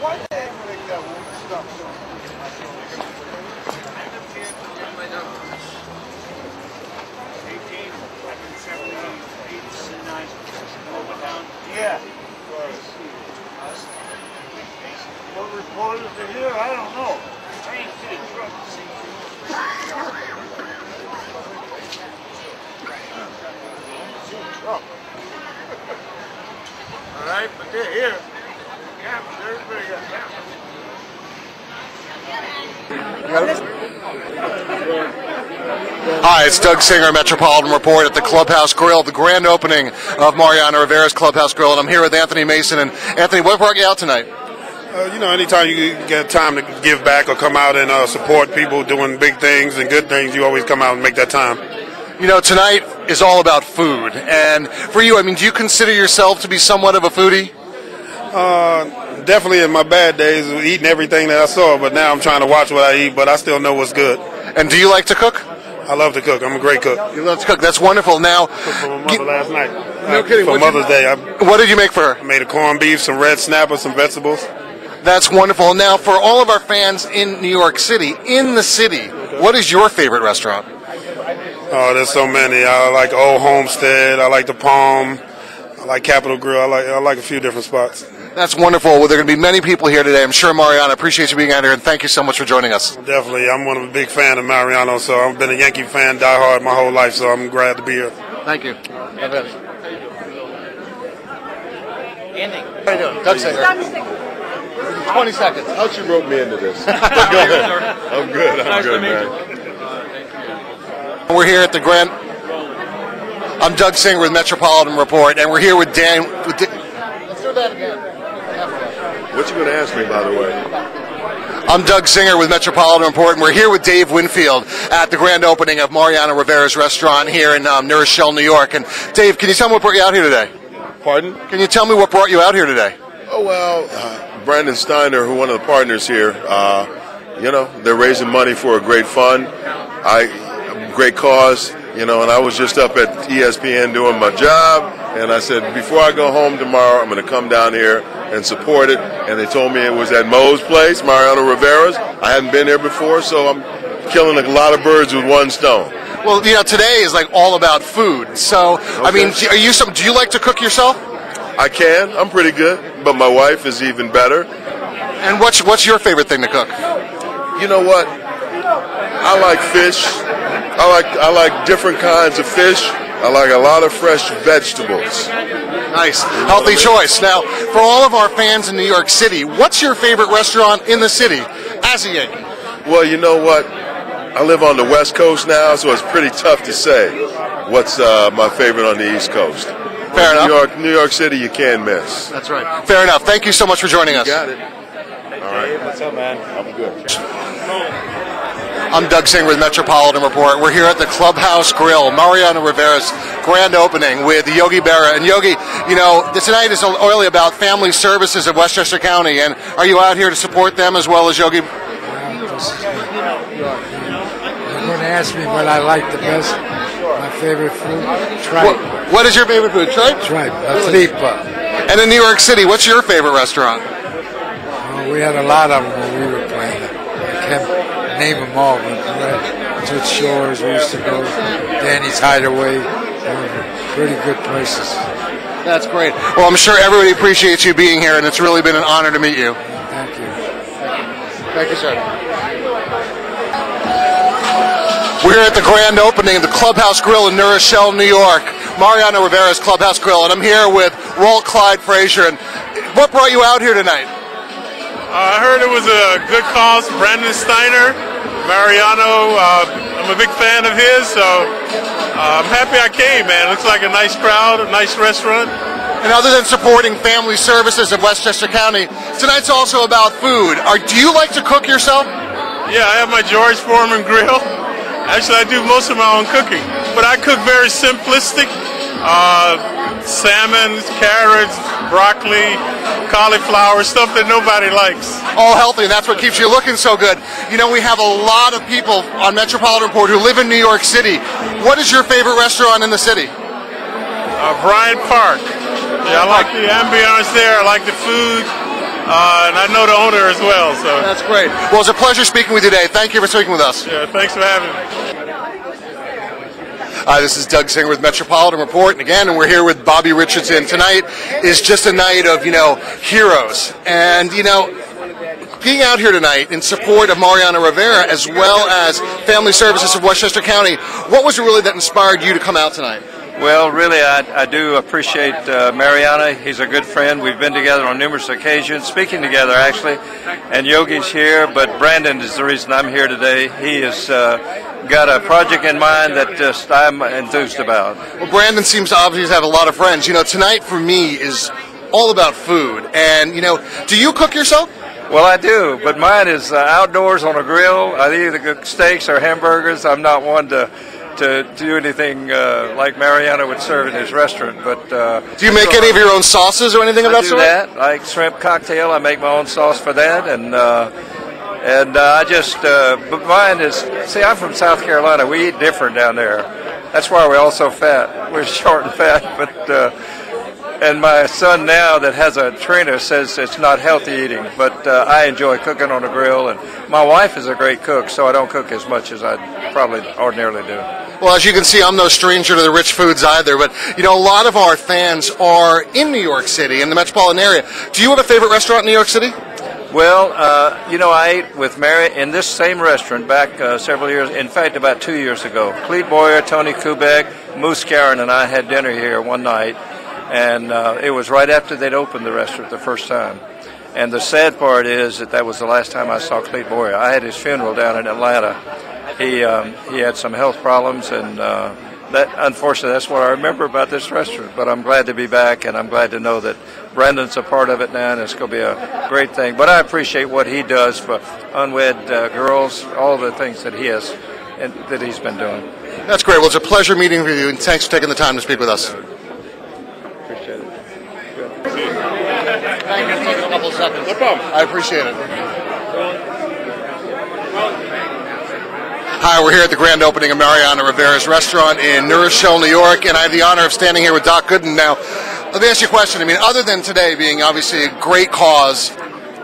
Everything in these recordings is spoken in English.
Yeah. What reporters are here? I don't know. I ain't seen a truck. All right, but they're here. Cameras, everybody got cameras. Hi, it's Doug Singer, Metropolitan Report at the Clubhouse Grill, the grand opening of Mariano Rivera's Clubhouse Grill, and I'm here with Anthony Mason. And Anthony, what brought you out tonight? Anytime you get time to give back or come out and support people doing big things and good things, you always come out and make that time. You know, tonight is all about food. And for you, I mean, do you consider yourself to be somewhat of a foodie? Definitely in my bad days, eating everything that I saw, but now I'm trying to watch what I eat, but I still know what's good. And do you like to cook? I love to cook. I'm a great cook. You love to cook. That's wonderful. Now, cooked for my mother last night. No kidding. For Mother's Day. What did you make for her? I made a corned beef, some red snapper, some vegetables. That's wonderful. Now, for all of our fans in New York City, what is your favorite restaurant? Oh, there's so many. I like Old Homestead. I like the Palm. I like Capitol Grill. I like a few different spots. That's wonderful. Well, there are going to be many people here today. I'm sure Mariano appreciates you being out here, and thank you so much for joining us. Definitely. I'm one of a big fan of Mariano, so I've been a Yankee fan, diehard my whole life, so I'm glad to be here. Thank you. Andy. How are you doing? Doug Singer. 20 seconds. How'd you rope me into this? Go ahead. I'm good. I'm good, man. We're here at the Grand. I'm Doug Singer with Metropolitan Report, and we're here with Dan. Let's do that again. What you going to ask me, by the way? I'm Doug Singer with Metropolitan Report, and we're here with Dave Winfield at the grand opening of Mariano Rivera's restaurant here in New Rochelle, New York. And Dave, can you tell me what brought you out here today? Pardon? Can you tell me what brought you out here today? Oh, well, Brandon Steiner, who one of the partners here, they're raising money for a great fund, great cause, and I was just up at ESPN doing my job, and I said, before I go home tomorrow, I'm going to come down here and support it, and they told me it was at Mo's place, Mariano Rivera's. I hadn't been there before, so I'm killing a lot of birds with one stone. Well, today is like all about food, so, okay. I mean, do you like to cook yourself? I can. I'm pretty good, but my wife is even better. And what's your favorite thing to cook? You know what? I like fish. I like different kinds of fish. I like a lot of fresh vegetables. Nice. Healthy choice. Now, for all of our fans in New York City, what's your favorite restaurant in the city as a Yankee? Well, you know what? I live on the West Coast now, so it's pretty tough to say what's my favorite on the East Coast. Fair enough. New York City, you can't miss. That's right. Fair enough. Thank you so much for joining us. You got it. All right. What's up, man? I'm good. I'm Doug Singer with Metropolitan Report. We're here at the Clubhouse Grill, Mariano Rivera's grand opening with Yogi Berra. And Yogi, tonight is only about family services of Westchester County. And are you out here to support them as well as Yogi? You're going to ask me what I like the best. My favorite food? Tripe. What is your favorite food? Tripe? Tripe. A tripa. And in New York City, what's your favorite restaurant? We had a lot of them when we were playing. I can't name them all, but Toots Shores, we used to go. Danny's Hideaway. Pretty good places. That's great. Well, I'm sure everybody appreciates you being here, and it's really been an honor to meet you. Thank you. Thank you, sir. We're here at the grand opening of the Clubhouse Grill in New Rochelle, New York. Mariano Rivera's Clubhouse Grill, and I'm here with Walt Clyde Frazier. And what brought you out here tonight? I heard it was a good cause. Brandon Steiner, Mariano. I'm a big fan of his, so I'm happy I came, man. Looks like a nice crowd, a nice restaurant. And other than supporting family services of Westchester County, tonight's also about food. Do you like to cook yourself? Yeah, I have my George Foreman grill. Actually, I do most of my own cooking, but I cook very simplistic. Salmon, carrots, broccoli, cauliflower, stuff that nobody likes. All healthy, and that's what keeps you looking so good. We have a lot of people on Metropolitan Report who live in New York City. What is your favorite restaurant in the city? Bryant Park. Yeah, I like the ambiance there. I like the food. and I know the owner as well. So That's great. Well, it's a pleasure speaking with you today. Thank you for speaking with us. yeah, thanks for having me. Hi, this is Doug Singer with Metropolitan Report, and again, we're here with Bobby Richardson. Tonight is just a night of, heroes. And, being out here tonight in support of Mariano Rivera as well as Family Services of Westchester County, what was it really that inspired you to come out tonight? Well, really, I do appreciate Mariano. He's a good friend. We've been together on numerous occasions, speaking together, actually. And Yogi's here, but Brandon is the reason I'm here today. He has got a project in mind that just I'm enthused about. Well, Brandon seems to obviously have a lot of friends. Tonight for me is all about food. And, do you cook yourself? Well, I do, but mine is outdoors on a grill. I either cook steaks or hamburgers. I'm not one to do anything like Mariano would serve in his restaurant. But do you make any of your own sauces or anything of that sort? I do that, like shrimp cocktail. I make my own sauce for that, and I just. But mine is. See, I'm from South Carolina. We eat different down there. That's why we're all so fat. We're short and fat, but. And my son now that has a trainer says it's not healthy eating, but I enjoy cooking on the grill. And my wife is a great cook, so I don't cook as much as I probably ordinarily do. Well, as you can see, I'm no stranger to the rich foods either, but, a lot of our fans are in New York City, in the metropolitan area. Do you have a favorite restaurant in New York City? Well, I ate with Mary in this same restaurant back several years, in fact, about 2 years ago. Clete Boyer, Tony Kubek, Moose Karen, and I had dinner here one night. And it was right after they'd opened the restaurant the first time. And the sad part is that was the last time I saw Clete Boyer. I had his funeral down in Atlanta. He had some health problems, and unfortunately, that's what I remember about this restaurant. But I'm glad to be back, and I'm glad to know that Brendan's a part of it now, and it's going to be a great thing. But I appreciate what he does for unwed girls, all the things that he has and that he's been doing. That's great. Well, it's a pleasure meeting with you, and thanks for taking the time to speak with us. Appreciate it. Thank you for taking a couple of seconds. No problem. I appreciate it. Hi, we're here at the grand opening of Mariano Rivera's restaurant in New Rochelle, New York, and I have the honor of standing here with Doc Gooden. Now, let me ask you a question. Other than today being obviously a great cause,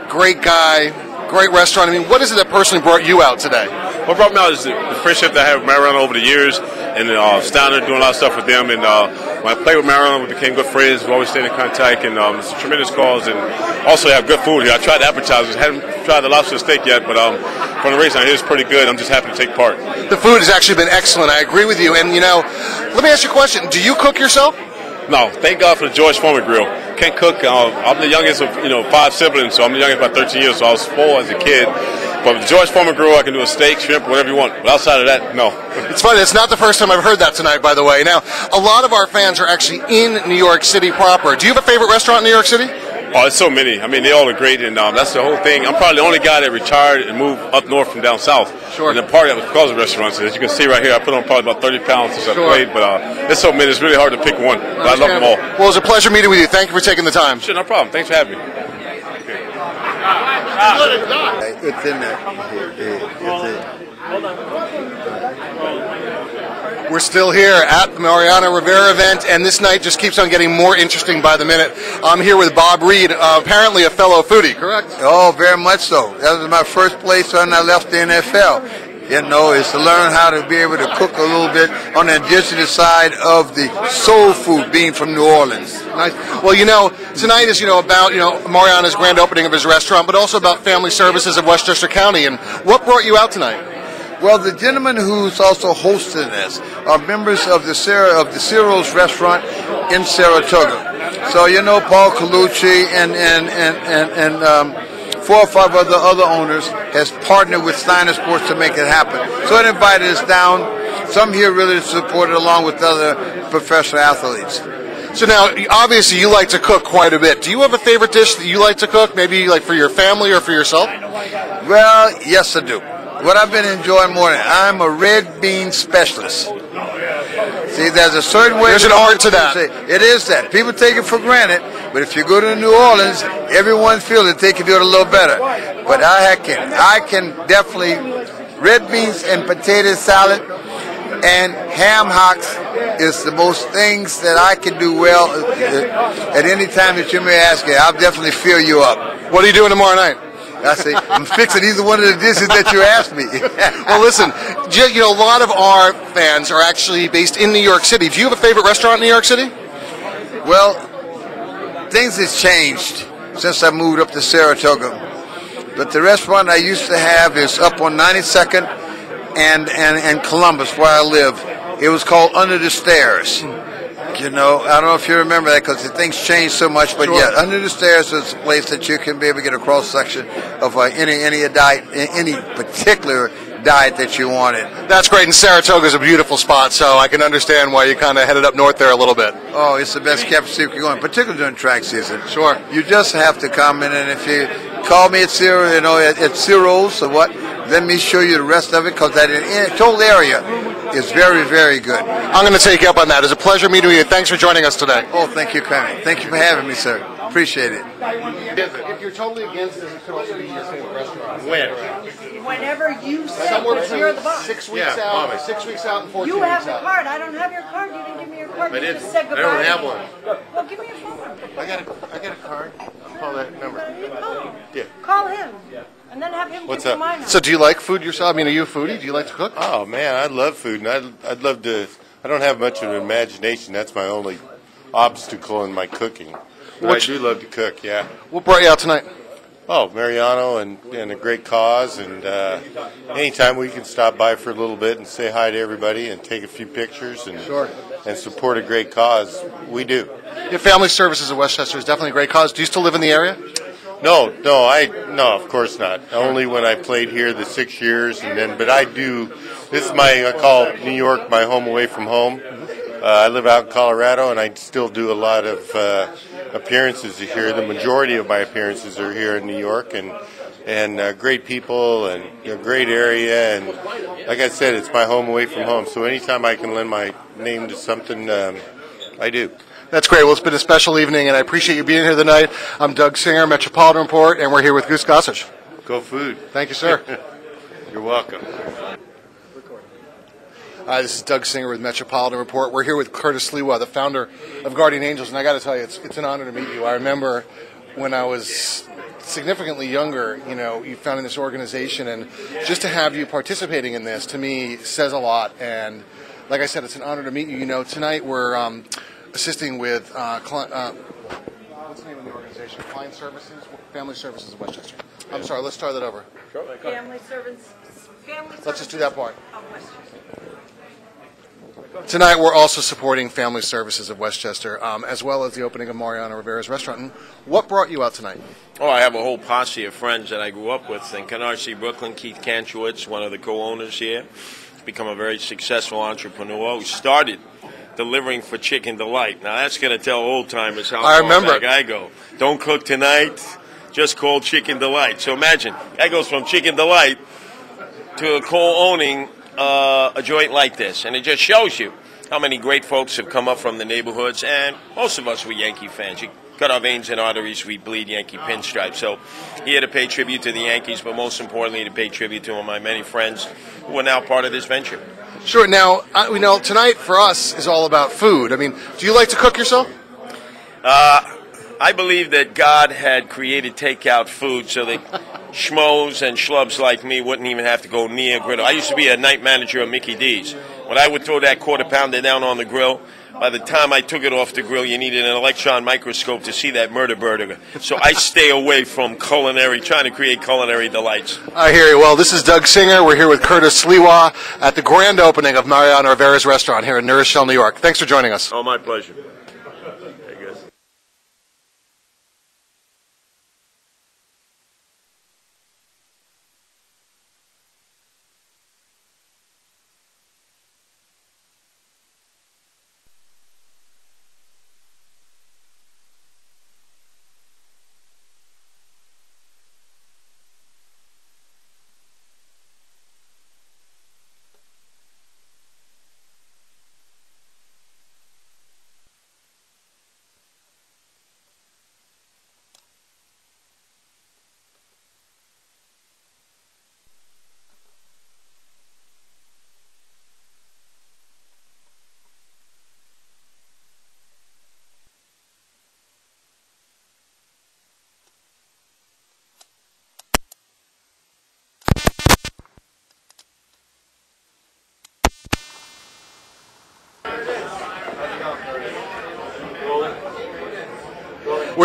great guy, great restaurant, what is it that personally brought you out today? What brought me out is the friendship that I have with Mariano over the years, and Steiner doing a lot of stuff with them. And when I played with Mariano, we became good friends. We always stayed in contact, and it's a tremendous cause. And also have good food here. I tried the appetizers, hadn't tried the lobster steak yet, but from the reason I hear it's pretty good. I'm just happy to take part. The food has actually been excellent. I agree with you. And let me ask you a question. Do you cook yourself? No, thank God for the George Foreman grill. Can't cook. I'm the youngest of 5 siblings, so I'm the youngest by 13 years. So I was spoiled as a kid. But with the George Foreman grill, I can do a steak, shrimp, whatever you want. But outside of that, no. It's funny. It's not the first time I've heard that tonight, by the way. Now, a lot of our fans are actually in New York City proper. Do you have a favorite restaurant in New York City? Oh, there's so many. They all are great, and that's the whole thing. I'm probably the only guy that retired and moved up north from down south. Sure. And the part of that was because of restaurants. As you can see right here, I put on probably about 30 pounds since I played, but there's so many. It's really hard to pick one. But I love them all. Well, it was a pleasure meeting with you. Thank you for taking the time. Sure, no problem. Thanks for having me. It's in there. We're still here at the Mariano Rivera event, and this night just keeps on getting more interesting by the minute. I'm here with Bob Reed, apparently a fellow foodie, correct? Oh, very much so. That was my first place when I left the NFL. Is to learn how to be able to cook a little bit on the indigenous side of the soul food, being from New Orleans. Nice. Well, tonight is, about, Mariano's grand opening of his restaurant, but also about Family Services of Westchester County. And what brought you out tonight? Well, the gentleman who's also hosting this are members of the Ciro's restaurant in Saratoga. So, Paul Colucci and 4 or 5 other owners has partnered with Steiner Sports to make it happen. So it invited us down. Some here really supported along with other professional athletes. So now, obviously, you like to cook quite a bit. Do you have a favorite dish that you like to cook, maybe like for your family or for yourself? Well, yes, I do. What I've been enjoying more than I'm a red bean specialist. See, there's a certain way. There's an art to that. It is that. People take it for granted, but if you go to New Orleans, everyone feels that they can do it a little better. But I can definitely red beans and potato salad And ham hocks is the most things that I can do well at any time that you may ask it. I'll definitely fill you up. What are you doing tomorrow night? I say, I'm fixing either one of the dishes that you asked me. Well, listen, you know, a lot of our fans are actually based in New York City. Do you have a favorite restaurant in New York City? Well, things have changed since I moved up to Saratoga. But the restaurant I used to have is up on 92nd and Columbus, where I live. It was called Under the Stairs. You know, I don't know if you remember that because things changed so much, but yeah, Under the Stairs is a place that you can be able to get a cross section of any diet, any particular diet that you wanted. That's great, and Saratoga's a beautiful spot, so I can understand why you kind of headed up north there a little bit. Oh, it's the best kept secret going, particularly during track season. Sure. You just have to come in, and if you call me at Zero, you know, at Zero's or what, let me show you the rest of it because that total area is very, very good. I'm going to take you up on that. It's a pleasure meeting you. Thanks for joining us today. Oh, thank you, Connie. Thank you for having me, sir. Appreciate it. If you're totally against this, it could also be your favorite restaurant. Whenever you say, Somewhere because you're the boss. 6 weeks out, 6 weeks out, and 14 You weeks have the out. card. I don't have your card. You didn't give me your card. I You didn't. just said I goodbye. don't have one. Well, give me your phone number. I got a card. I'll call that number. Yeah. Call him. And then have him What's give you up? my number. So do you like food yourself? I mean, are you a foodie? Do you like to cook? Oh man, I love food, and I'd love to. I don't have much of an imagination. That's my only obstacle in my cooking. But I do love to cook. Yeah. What brought you out tonight? Oh, Mariano and a great cause, and anytime we can stop by for a little bit and say hi to everybody and take a few pictures and support a great cause, we do. Your family services of Westchester is definitely a great cause. Do you still live in the area? No, of course not. Only when I played here the 6 years, but I do. This is I call New York my home away from home. I live out in Colorado, and I still do a lot of appearances here. The majority of my appearances are here in New York, and great people and great area. And like I said, it's my home away from home. So anytime I can lend my name to something, I do. That's great. Well, it's been a special evening, and I appreciate you being here tonight. I'm Doug Singer, Metropolitan Report, and we're here with Goose Gossage. Go food. Thank you, sir. You're welcome. Hi, this is Doug Singer with Metropolitan Report. We're here with Curtis Sliwa, the founder of Guardian Angels, and I got to tell you, it's an honor to meet you. I remember when I was significantly younger, you founded this organization, and just to have you participating in this, to me, says a lot. And like I said, it's an honor to meet you. Tonight we're assisting with what's the name of the organization? Client Services, Family Services of Westchester. I'm sorry, let's start that over. Family servants. Let's just do that part. Tonight we're also supporting Family Services of Westchester, as well as the opening of Mariano Rivera's restaurant. And what brought you out tonight? Oh, I have a whole posse of friends that I grew up with in Canarsie, Brooklyn. Keith Kanchowitz, one of the co-owners here, become a very successful entrepreneur who started delivering for Chicken Delight. Now that's going to tell old timers how far back I go. Don't cook tonight, just call Chicken Delight. So imagine, that goes from Chicken Delight to co-owning a joint like this, and it just shows you how many great folks have come up from the neighborhoods, and most of us were Yankee fans. You cut our veins and arteries, we bleed Yankee pinstripes. So here to pay tribute to the Yankees, but most importantly to pay tribute to my many friends who are now part of this venture. Sure. Now, we know tonight for us is all about food. I mean, do you like to cook yourself? I believe that God had created takeout food so that schmoes and schlubs like me wouldn't even have to go near a griddle. I used to be a night manager of Mickey D's. When I would throw that quarter pounder down on the grill, by the time I took it off the grill, you needed an electron microscope to see that murder burger. So I stay away from trying to create culinary delights. I hear you. Well, this is Doug Singer. We're here with Curtis Sliwa at the grand opening of Mariano Rivera's restaurant here in New Rochelle, New York. Thanks for joining us. Oh, my pleasure.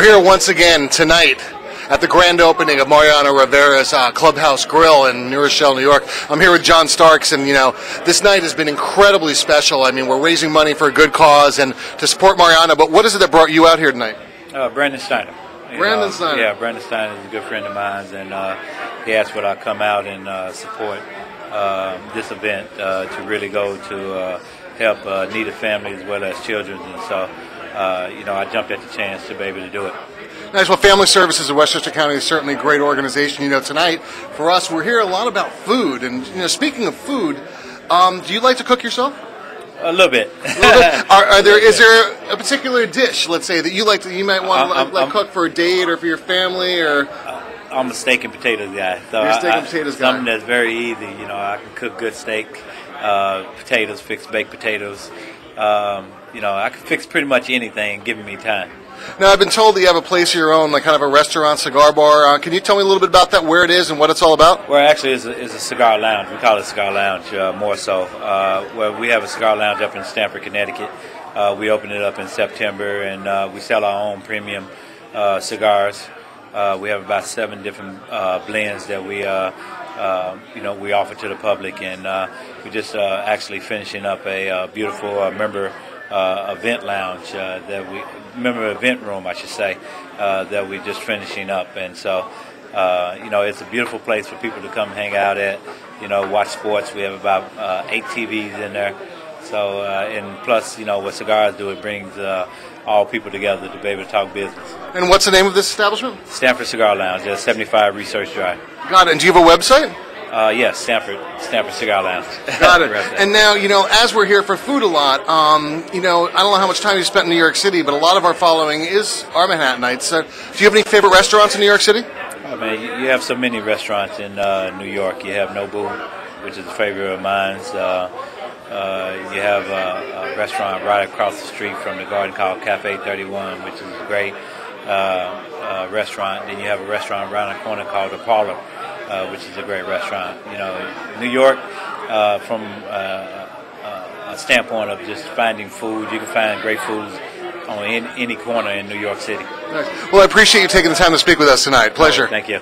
We're here once again tonight at the grand opening of Mariano Rivera's Clubhouse Grill in New Rochelle, New York. I'm here with John Starks, and this night has been incredibly special. I mean, we're raising money for a good cause and to support Mariano, but what is it that brought you out here tonight? Brandon Steiner. Brandon Steiner. Yeah, Brandon Steiner is a good friend of mine, and he asked would I come out and support this event to really go to help needed families as well as children, and so I jumped at the chance to be able to do it. Nice. Well, Family Services of Westchester County is certainly a great organization. Tonight for us, we're here a lot about food, and speaking of food, do you like to cook yourself? A little bit. Is there a particular dish, let's say, that you like you might want to cook for a date or for your family, or? I'm a steak and potatoes guy. So You're a steak and potatoes guy. Something that's very easy. I can cook good steak, potatoes, fix baked potatoes. I can fix pretty much anything, giving me time. Now, I've been told that you have a place of your own, like kind of a restaurant, cigar bar. Can you tell me a little bit about that, where it is and what it's all about? Well, actually, it's a cigar lounge. We call it a cigar lounge more so. We have a cigar lounge up in Stamford, Connecticut. We opened it up in September, and we sell our own premium cigars. We have about 7 different blends that we we offer to the public, and we're just actually finishing up a beautiful member event lounge member event room, I should say, that we're just finishing up, and so it's a beautiful place for people to come hang out at, watch sports. We have about 8 TVs in there, so and plus what cigars do, it brings all people together to be able to talk business. And what's the name of this establishment? Stanford Cigar Lounge, 75 Research Drive. Got it. And do you have a website? Yes, Stanford Cigar Lounge. Got it. And now, as we're here for food a lot, I don't know how much time you spent in New York City, but a lot of our following are Manhattanites. So, do you have any favorite restaurants in New York City? Oh, man, you have so many restaurants in New York. You have Nobu, which is a favorite of mine. You have a restaurant right across the street from the garden called Cafe 31, which is a great restaurant. Then you have a restaurant around the corner called The Parlor, which is a great restaurant. New York, from a standpoint of just finding food, you can find great foods on any corner in New York City. Well, I appreciate you taking the time to speak with us tonight. Pleasure. Thank you.